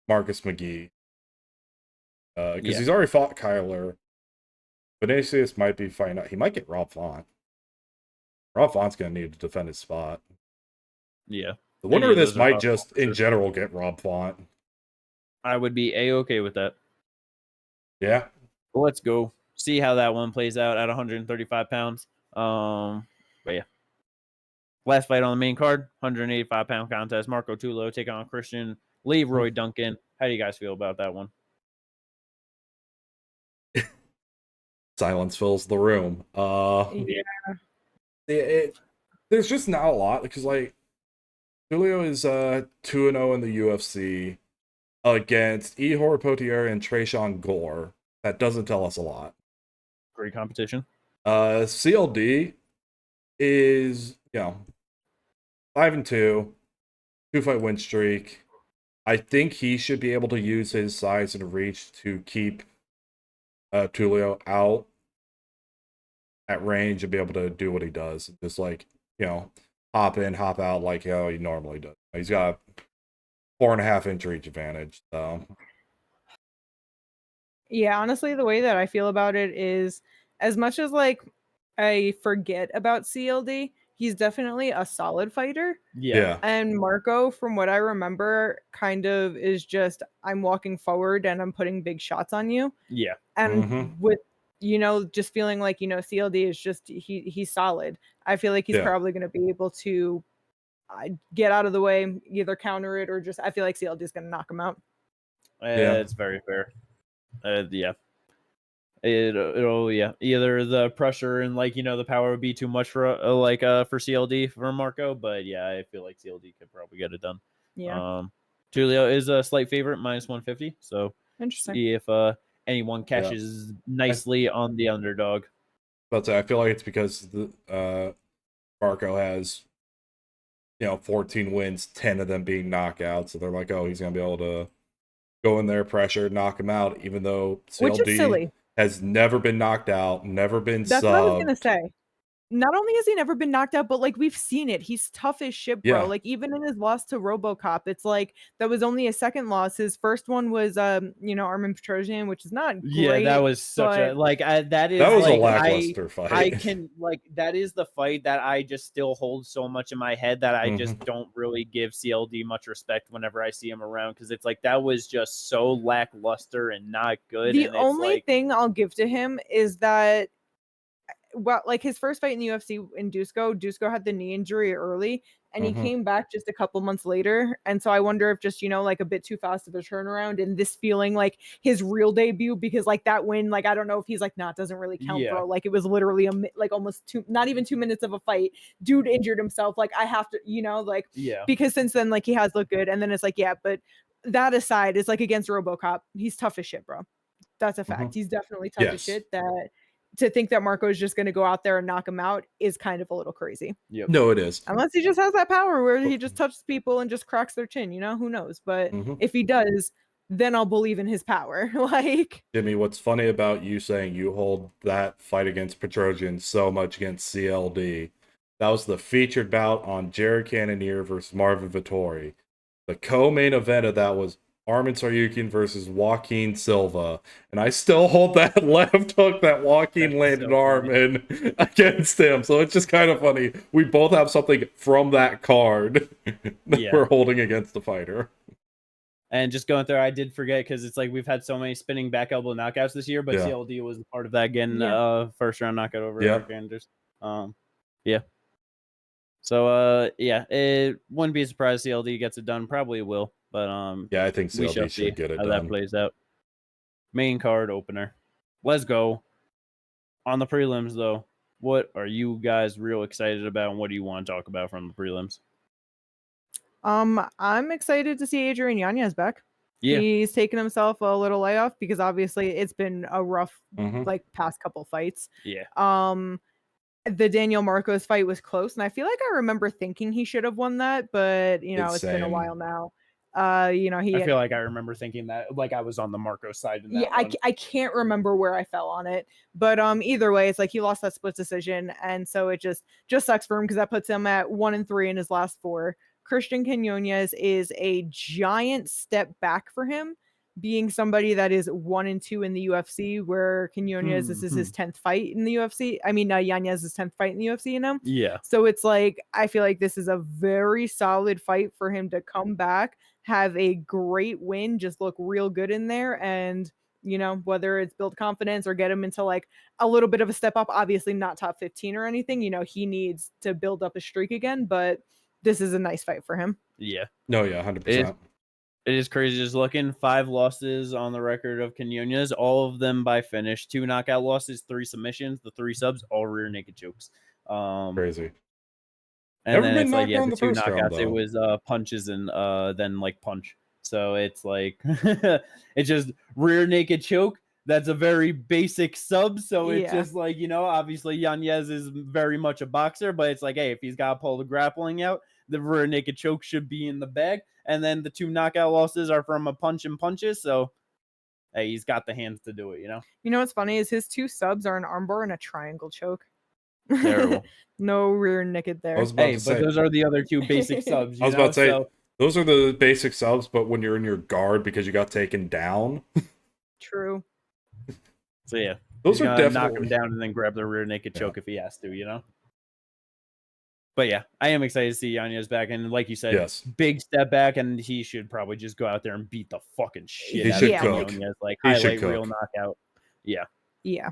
Marcus McGee, because he's already fought Kyler. Vinicius might be fighting out. He might get Rob Font. Rob Font's gonna need to defend his spot. Yeah, the winner of this might just in general get Rob Font. I would be A-okay with that. Yeah. Let's go see how that one plays out at 135 pounds. But yeah. Last fight on the main card, 185-pound contest. Marco Tulio taking on Christian. Leroy Duncan. How do you guys feel about that one? Silence fills the room. There's just not a lot because like Tulio is 2-0 in the UFC against Ihor Pottier and Trayshawn Gore. That doesn't tell us a lot. Great competition. CLD is 5-2, 2-fight win streak. I think he should be able to use his size and reach to keep Tulio out at range and be able to do what he does. Just like, hop in, hop out like how he normally does. He's got 4.5 inch reach advantage. So yeah, honestly, the way that I feel about it is as much as like I forget about CLD, he's definitely a solid fighter. Yeah. And Marco, from what I remember, kind of is just I'm walking forward and I'm putting big shots on you. Yeah. And with just feeling like CLD is just he's solid. I feel like he's probably going to be able to get out of the way, either counter it or just I feel like CLD is going to knock him out. It's very fair. Either the pressure and the power would be too much for for CLD for Marco, but yeah, I feel like CLD could probably get it done. Tulio is a slight favorite, -150, so interesting. See if anyone catches nicely on the underdog. But I feel like it's because the Marco has 14 wins, 10 of them being knockouts, so they're like, oh, he's gonna be able to go in there, pressure, knock him out, even though CLD has never been knocked out, never been That's what I was gonna say. Not only has he never been knocked out, but like we've seen it. He's tough as shit, bro. Yeah. Like even in his loss to RoboCop, it's like that was only his second loss. His first one was Armin Petrosian, which is not great. Yeah, that was such a that was a lackluster fight. I can that is the fight that I just still hold so much in my head that I just don't really give CLD much respect whenever I see him around, because it's like that was just so lackluster and not good. The only thing I'll give to him is that like his first fight in the UFC in Dusko had the knee injury early and he came back just a couple months later. And so I wonder if just, like a bit too fast of a turnaround and this feeling like his real debut, because like that win, like, I don't know if he's like, nah, it doesn't really count, bro. Like it was literally not even 2 minutes of a fight. Dude injured himself. Like I have to, because since then, like he has looked good. And then it's like, but that aside, it's like against RoboCop, he's tough as shit, bro. That's a fact. He's definitely tough as shit. That to think that Marco is just going to go out there and knock him out is kind of a little crazy. No, it is. Unless he just has that power where he just touches people and just cracks their chin, who knows? But if he does, then I'll believe in his power. Like Jimmy, what's funny about you saying you hold that fight against Petrosian so much against CLD, that was the featured bout on Jared Cannonier versus Marvin Vettori. The co-main event of that was Armin Tsarukyan versus Joaquin Silva, and I still hold that left hook that Joaquin landed so Armin against him. So it's just kind of funny. We both have something from that card that we're holding against the fighter. And just going through, I did forget because it's like we've had so many spinning back elbow knockouts this year, but CLD was part of that getting first round knockout over Eric Anders. So it wouldn't be a surprise CLD gets it done. Probably will. But I think CLD should get it how done. that plays out. Main card opener. Let's go. On the prelims, though, what are you guys real excited about, and what do you want to talk about from the prelims? I'm excited to see Adrian Yanez back. Yeah. He's taken himself a little layoff because obviously it's been a rough past couple fights. Yeah. The Daniel Marcos fight was close, and I feel like I remember thinking he should have won that, but it's been a while now. I feel like I remember thinking that, like I was on the Marcos side. I can't remember where I fell on it, but either way, it's like he lost that split decision, and so it just sucks for him because that puts him at 1-3 in his last 4. Cristian Quinonez is a giant step back for him, being somebody that is 1-2 in the UFC, where Quinonez, this is his 10th fight in the UFC. I mean, Yanez's 10th fight in the UFC, you know? Yeah. So it's like, I feel like this is a very solid fight for him to come back, have a great win, just look real good in there. And, you know, whether it's build confidence or get him into like a little bit of a step up, obviously not top 15 or anything, you know, he needs to build up a streak again, but this is a nice fight for him. Yeah. No, yeah, 100%. It is crazy just looking. 5 losses on the record of Quinonez, all of them by finish. 2 knockout losses, 3 submissions. The 3 subs, all rear naked chokes. Crazy. And then it's like, yeah, the 2 knockouts, it was punches and then like punch. So it's like, it's just rear naked choke. That's a very basic sub. So it's just like, you know, obviously Yanez is very much a boxer, but it's like, hey, if he's got to pull the grappling out, the rear naked choke should be in the bag. And then the 2 knockout losses are from a punch and punches. So, hey, he's got the hands to do it, you know? You know what's funny is his 2 subs are an armbar and a triangle choke. Terrible. No rear naked there. Hey, but those are the other 2 basic subs. I was about to say, those are the basic subs, but when you're in your guard because you got taken down. True. So, yeah. Those are definitely... knock him down and then grab the rear naked choke if he has to, you know? But yeah, I am excited to see Yanez back, and like you said, big step back, and he should probably just go out there and beat the fucking shit out of Yanez, like highlight reel knockout. Yeah, yeah.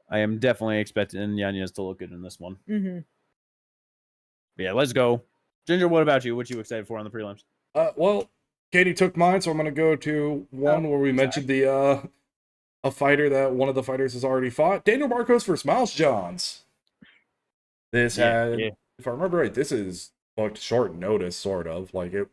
I am definitely expecting Yanez to look good in this one. Mm-hmm. Yeah, let's go, Ginger. What about you? What you excited for on the prelims? Well, Katie took mine, so I'm gonna go to one where we mentioned the a fighter that one of the fighters has already fought, Daniel Marcos versus Miles Johns. This had, if I remember right, this is booked short notice, sort of. Like it.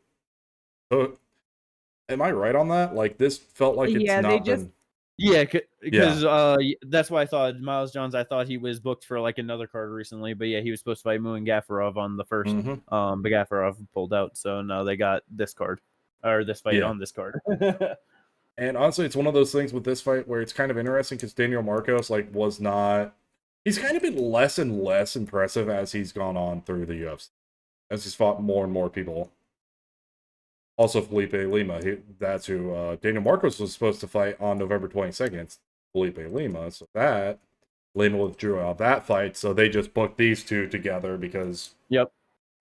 Am I right on that? Like this felt like it's not been. Yeah, because that's why I thought Miles Johns. I thought he was booked for like another card recently, but yeah, he was supposed to fight Muin Gafarov on the first. But Gafarov pulled out, so now they got this card or this fight on this card. And honestly, it's one of those things with this fight where it's kind of interesting because Daniel Marcos was not. He's kind of been less and less impressive as he's gone on through the UFC, as he's fought more and more people. Also, Felipe Lima, that's who Daniel Marcos was supposed to fight on November 22nd. It's Felipe Lima, so that Lima withdrew out that fight, so they just booked these 2 together because.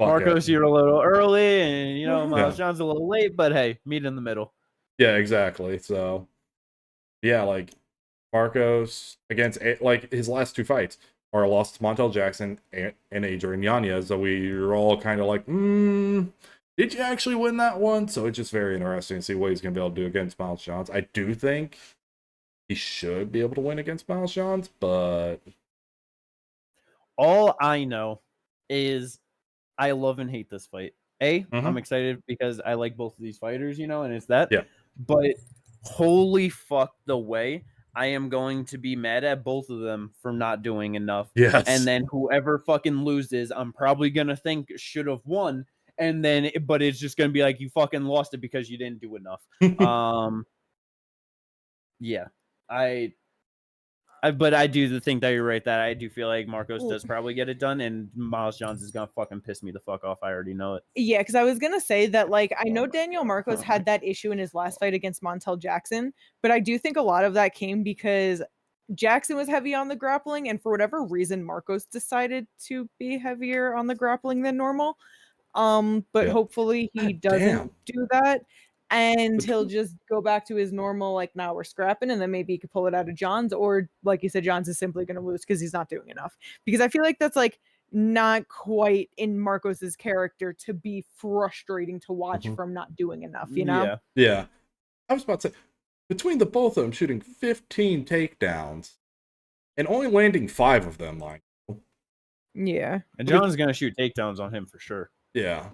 Marcos, you're a little early, and you know Miles Johns a little late, but hey, meet in the middle. Yeah, exactly. So, yeah, like. Marcos against his last 2 fights are a loss to Montel Jackson and Adrian Yanez. So we're all kind of like, did you actually win that one? So it's just very interesting to see what he's going to be able to do against Miles Johns. I do think he should be able to win against Miles Johns, but all I know is I love and hate this fight. I'm excited because I like both of these fighters, you know, and it's that. Yeah. But holy fuck, the way I am going to be mad at both of them for not doing enough. Yes. And then whoever fucking loses, I'm probably going to think should have won. And then, but it's just going to be like, you fucking lost it because you didn't do enough. Yeah. But I do think that you're right, that I do feel like Marcos does probably get it done, and Miles Johns is going to fucking piss me the fuck off. I already know it. Yeah, because I was going to say that, like, I know Daniel Marcos had that issue in his last fight against Montel Jackson, but I do think a lot of that came because Jackson was heavy on the grappling, and for whatever reason, Marcos decided to be heavier on the grappling than normal. But hopefully he doesn't do that. And he'll just go back to his normal, like, now we're scrapping, and then maybe he could pull it out of Johns, or like you said, Johns is simply going to lose because he's not doing enough. Because I feel like that's like not quite in Marcos's character to be frustrating to watch from not doing enough, you know? Yeah. I was about to say, between the both of them shooting 15 takedowns and only landing 5 of them, like. Yeah. And John's going to shoot takedowns on him for sure. Yeah.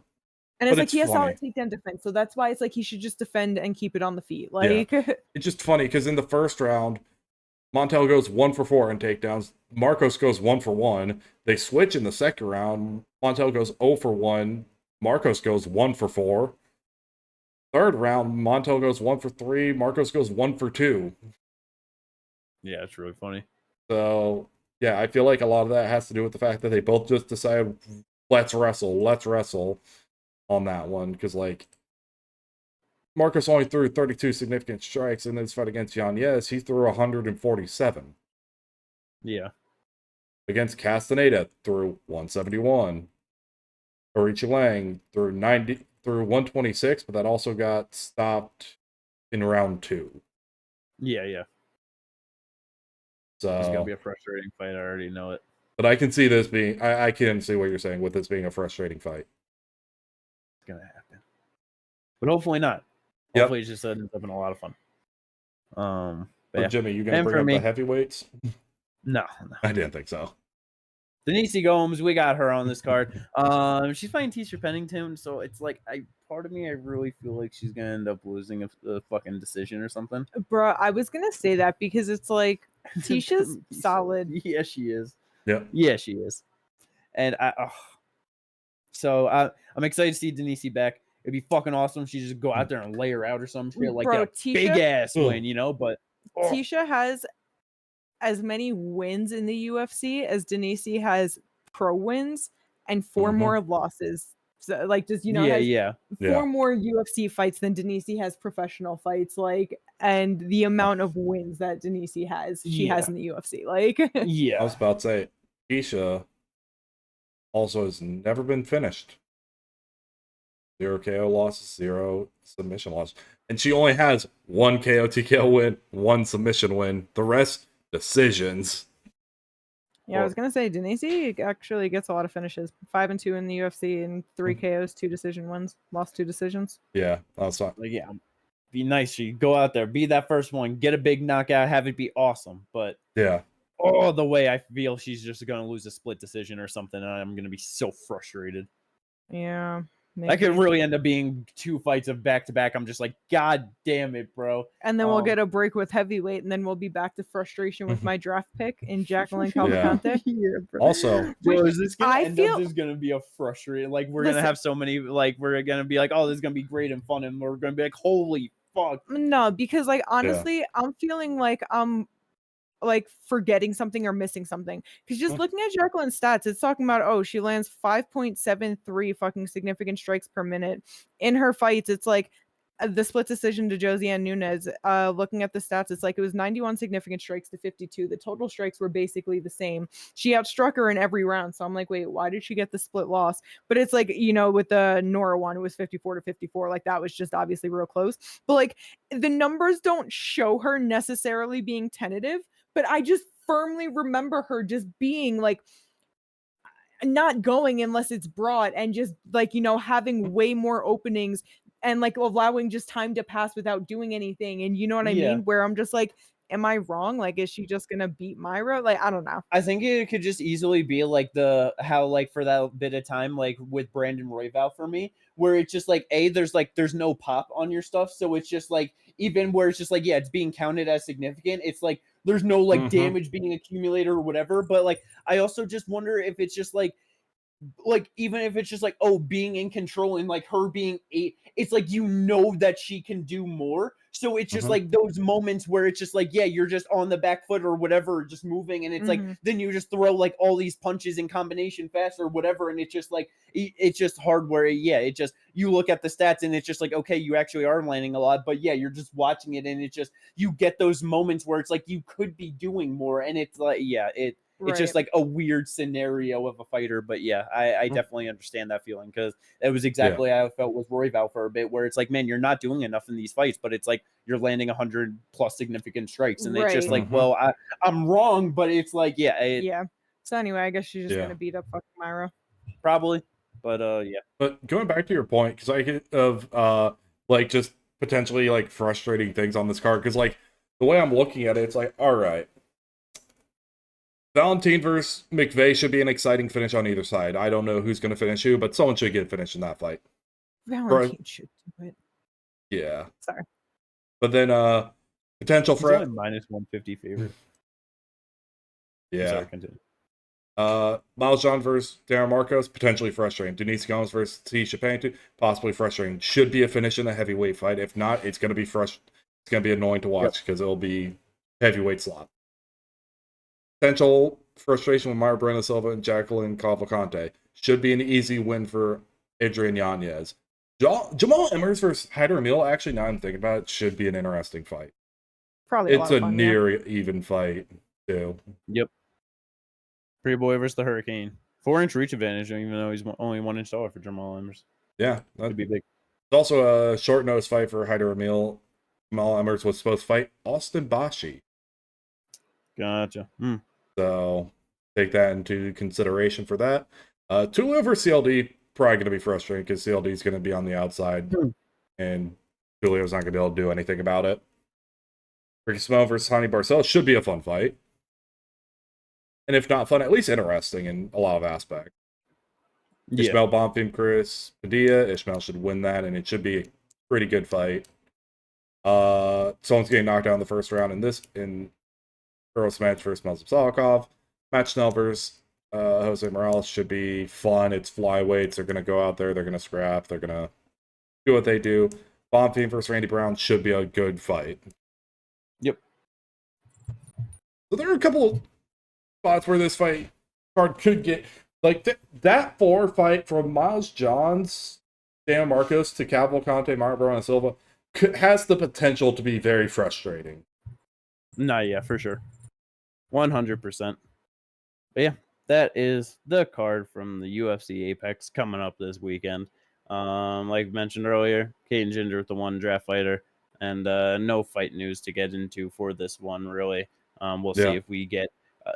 And it's like he has solid takedown defense, so that's why it's like he should just defend and keep it on the feet. Like it's just funny because in the first round, Montel goes 1 for 4 in takedowns. Marcos goes 1 for 1. They switch in the second round. Montel goes 0 for 1. Marcos goes 1 for 4. Third round, Montel goes 1 for 3. Marcos goes 1 for 2. Yeah, it's really funny. So yeah, I feel like a lot of that has to do with the fact that they both just decided, let's wrestle on that one, because like Marcos only threw 32 significant strikes in his fight against Yanez. He threw 147. Yeah. Against Castaneda, threw 171. Orichi Lang threw 126, but that also got stopped in round 2. Yeah. So it's gonna be a frustrating fight. I already know it. But I can see this being. I can see what you're saying with this being a frustrating fight. It's gonna happen, but hopefully not. Hopefully, it just ends up in a lot of fun. Yeah. Jimmy, you gonna bring up the heavyweights? No, I didn't think so. Denise Gomes, we got her on this card. She's fighting Tecia Pennington, so it's like part of me, I really feel like she's gonna end up losing a fucking decision or something. Bro, I was gonna say that because it's like Tecia's solid. Yeah, she is. Yeah, she is. And so I'm excited to see Denise back. It'd be fucking awesome. She just go out there and lay her out or some shit, like a big ass win, you know. But Tecia has as many wins in the UFC as Denise has pro wins and 4 more losses. So, like, just has 4 more UFC fights than Denise has professional fights. Like, and the amount of wins that Denise has, she has in the UFC. Like, I was about to say, Tecia also has never been finished. 0 KO losses, 0 submission losses. And she only has 1 KO TKO win, 1 submission win. The rest, decisions. Yeah, I was gonna say Denise actually gets a lot of finishes. 5-2 in the UFC and 3 KOs, 2 decision wins, lost 2 decisions. Yeah, that's fine. Like, be nice. She go out there, be that first one, get a big knockout, have it be awesome. But the way I feel she's just gonna lose a split decision or something, and I'm gonna be so frustrated. Yeah. Maybe. That could really end up being 2 fights of back-to-back. I'm just like, God damn it, bro. And then we'll get a break with heavyweight, and then we'll be back to frustration with my draft pick in Jacqueline Cavalcante. Also, is this gonna end up just gonna be a frustrating? Like, we're gonna have so many. Like, we're gonna be like, oh, this is gonna be great and fun, and we're gonna be like, holy fuck. No, because like honestly, I'm feeling like I'm like forgetting something or missing something, because just looking at Jacqueline's stats, it's talking about she lands 5.73 fucking significant strikes per minute in her fights. It's like the split decision to Josiane Nunes. Looking at the stats, it's like it was 91 significant strikes to 52. The total strikes were basically the same. She outstruck her in every round, so I'm like, wait, why did she get the split loss? But it's like, with the Nora one, it was 54-54. Like, that was just obviously real close, but like the numbers don't show her necessarily being tentative. But I just firmly remember her just being like not going unless it's broad, and just like, having way more openings and like allowing just time to pass without doing anything. And you know what I mean? Where I'm just like, am I wrong? Like, is she just gonna beat Myra? Like, I don't know. I think it could just easily be like how for that bit of time, like with Brandon Royval for me, where it's just like, there's no pop on your stuff. So it's just like, even where it's just like, it's being counted as significant. It's like, there's no like damage being accumulated or whatever. But like, I also just wonder if it's just like even if it's just like, being in control and like her being it's like, that she can do more. So it's just like those moments where it's just like, you're just on the back foot or whatever, just moving, and it's like, then you just throw like all these punches in combination fast or whatever, and it's just like, it's just hard where it just, you look at the stats and it's just like, okay, you actually are landing a lot, but you're just watching it, and it's just, you get those moments where it's like you could be doing more, and it's like, it's just like a weird scenario of a fighter. But I definitely understand that feeling, because it was exactly how I felt with Royval for a bit, where it's like, man, you're not doing enough in these fights, but it's like you're landing 100 plus significant strikes, and it's just like, well, I'm wrong, but it's like, So anyway, I guess she's just gonna beat up fucking Myra, probably. But But going back to your point, because I get of like just potentially like frustrating things on this card, because like the way I'm looking at it, it's like, all right, Valentine versus McVeigh should be an exciting finish on either side. I don't know who's going to finish who, but someone should get finished in that fight. Valentine should do it. Yeah. Sorry. But then potential for minus 150 favorite. Yeah. Sorry, Miles John versus Darren Marcos, potentially frustrating. Denise Gomes versus Tecia Pennington, possibly frustrating. Should be a finish in the heavyweight fight. If not, it's going to be it's going to be annoying to watch, because it'll be heavyweight slot. Potential frustration with Myra Brenda Silva and Jacqueline Cavalcante. Should be an easy win for Adrian Yanez. Jamal Emmers versus Hyder Emil, actually, now I'm thinking about it, should be an interesting fight. Probably It's a near even fight, too. Yep. Pretty boy versus the Hurricane. 4-inch reach advantage, even though he's only 1 inch taller for Jamal Emmers. Yeah. That'd be big. It's also a short notice fight for Hyder Emil. Jamal Emmers was supposed to fight Austin Bashi. Gotcha. So take that into consideration for that. Tulio versus CLD, probably going to be frustrating because CLD is going to be on the outside and Tulio's not going to be able to do anything about it. Ismael versus Hani Barcelos should be a fun fight. And if not fun, at least interesting in a lot of aspects. Yeah. Ismael Bonfim, Chris Padilla. Ismael should win that, and it should be a pretty good fight. Someone's getting knocked out in the first round in girls match versus Salikhov. Matt Schnell versus Jose Morales should be fun. It's flyweights. They're going to go out there. They're going to scrap. They're going to do what they do. Bonfim versus Randy Brown should be a good fight. Yep. So there are a couple of spots where this fight card could get like that 4 fight from Miles Johns, Dan Marcos to Cavalcante, Marlboro, and Silva has the potential to be very frustrating. Nah, yeah, for sure. 100%. But yeah, that is the card from the UFC Apex coming up this weekend. Like mentioned earlier, Kate Ginger with the 1 draft fighter, and no fight news to get into for this one, really. We'll see if we get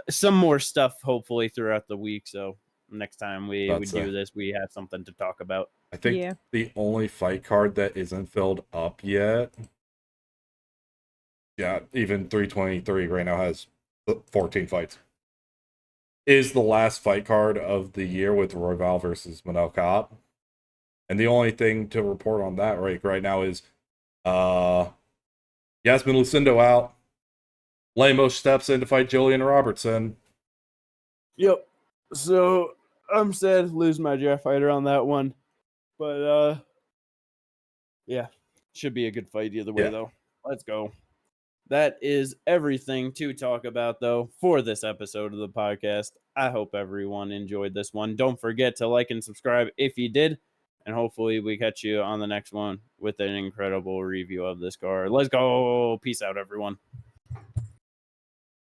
some more stuff, hopefully, throughout the week. So next time we do this, we have something to talk about. I think the only fight card that isn't filled up yet, even 323 right now has 14 fights, is the last fight card of the year with Royval versus Manel Kape. And the only thing to report on that right now is Yasmin Lucindo out. Lemos steps in to fight Jillian Robertson. Yep. So I'm sad to lose my draft fighter on that one. But yeah, should be a good fight either way, though. Let's go. That is everything to talk about, though, for this episode of the podcast. I hope everyone enjoyed this one. Don't forget to like and subscribe if you did. And hopefully we catch you on the next one with an incredible review of this card. Let's go. Peace out, everyone.